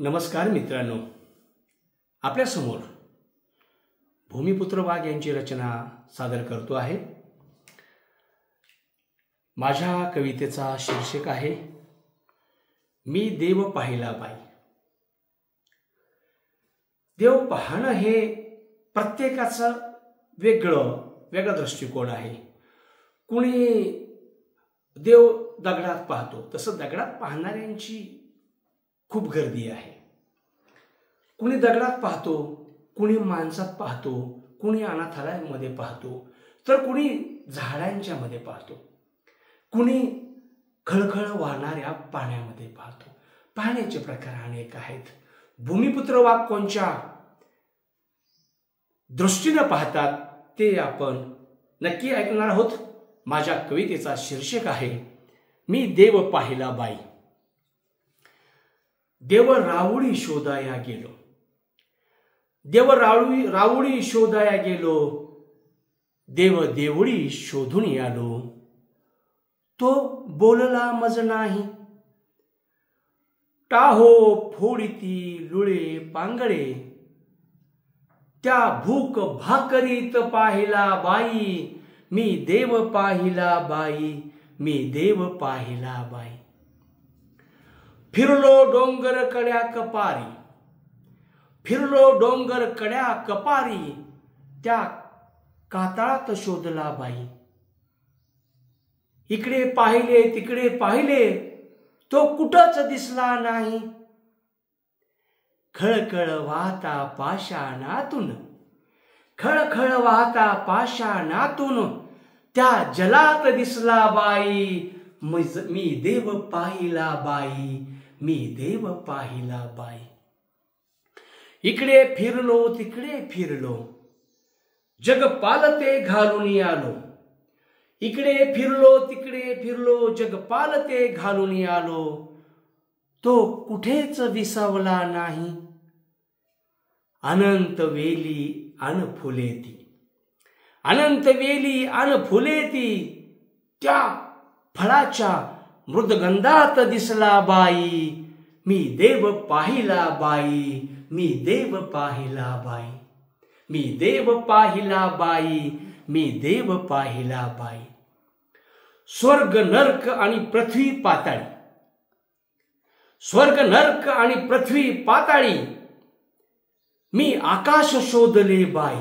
नमस्कार मित्रांनो, आपल्यासमोर भूमिपुत्र वाघ यांची रचना सादर करतो आहे। माझ्या कवितेचा शीर्षक आहे मी देव पाहिला बाई। देव पाहणं हे प्रत्येकाचं वेगळा दृष्टिकोन आहे। कुणी देव दगडात पाहतो, तसं दगडात पाहणाऱ्यांची खूप गर्दी आहे। कुणी दगडात पाहतो, कुणी माणसात पाहतो, कुणी अनाथालयामध्ये पाहतो, तर कुणी झाडांच्या मध्ये पाहतो, कुणी खळखळ वाहणाऱ्या पाण्यामध्ये पाहतो। पाहण्याचे प्रकार अनेक आहेत। भूमिपुत्र वाघ कोणच्या दृष्टीने पाहतात ते आपण नक्की ऐकणार आहोत। माझ्या कवितेचा शीर्षक आहे मी देव पाहिला बाई। देव राऊळी शोधाया गेलो, देव राऊळी शोधाया गेलो, देव देवळी शोधून आलो, तो बोलला मज नाही। टाहो फोडिती लुळे पांगळे, त्या भूक भाकरीत पाहिला बाई, मी देव पाहिला बाई, मी देव पाहिला बाई। फिरलो डोंगर कड्या कपारी, फिरलो डोंगर कड्या कपारी, त्या कातळात शोधला बाई। इकडे पाहिले तिकडे पाहिले, तो कुठंच दिसला नाही। खळखळ वाहता पाषाणातून, खळखळ वाहता पाषाणातून, त्या जलात दिसला बाई, मी देव पाहिला बाई, मी देव पाहिला बाई। इकडे फिरलो तिकडे फिरलो, जग पालते घालून आलो। इकडे फिरलो तिकडे फिरलो, जग पालते घालून आलो, तो कुठेच विसावला नाही। अनंत वेली अन फुलेती, अनंत वेली अन फुलेती, त्या फळाच्या मृदगंधात दिसला बाई, मी देव पाहिला बाई, मी देव पाहिला बाई, मी देव पाहिला बाई, मी देव पाहिला बाई। स्वर्ग नरक आणि पृथ्वी पाताळी, स्वर्ग नरक आणि पृथ्वी पाताळी, मी आकाश शोधले बाई,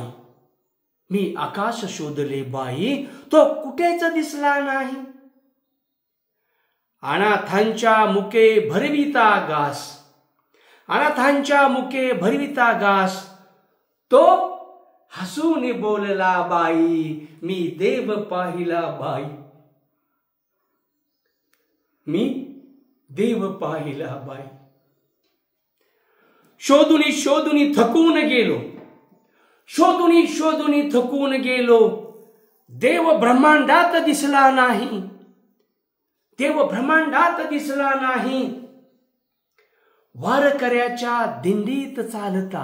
मी आकाश शोधले बाई, तो कुठेच दिसला नाही। अनाथांच्या मुके भरविता घास, अनाथांच्या मुके भरविता घास, तो हसून बोलला बाई, मी देव पाहिला बाई, मी देव पाहिला बाई। शोधुनी शोधुनी थकून गेलो, शोधुनी शोधुनी थकून गेलो, देव ब्रह्मांडात दिसला नाही, देव ब्रह्मांडात दिसला नाही। वारकऱ्याच्या दिंडीत चालता,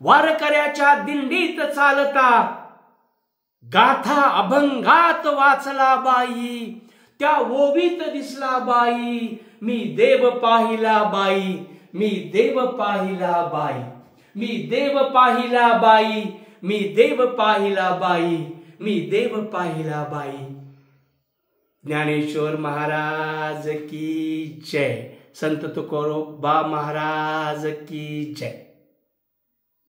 वारकऱ्याच्या दिंडीत चालता, गाथा अभंगात वाचला बाई, त्या ओवीत दिसला बाई, मी देव पाहिला बाई, मी देव पाहिला बाई, मी देव पाहिला बाई, मी देव पाहिला बाई, मी देव पाहिला बाई। ज्ञानेश्वर महाराज की जय, संत तुकोबा महाराज की जय।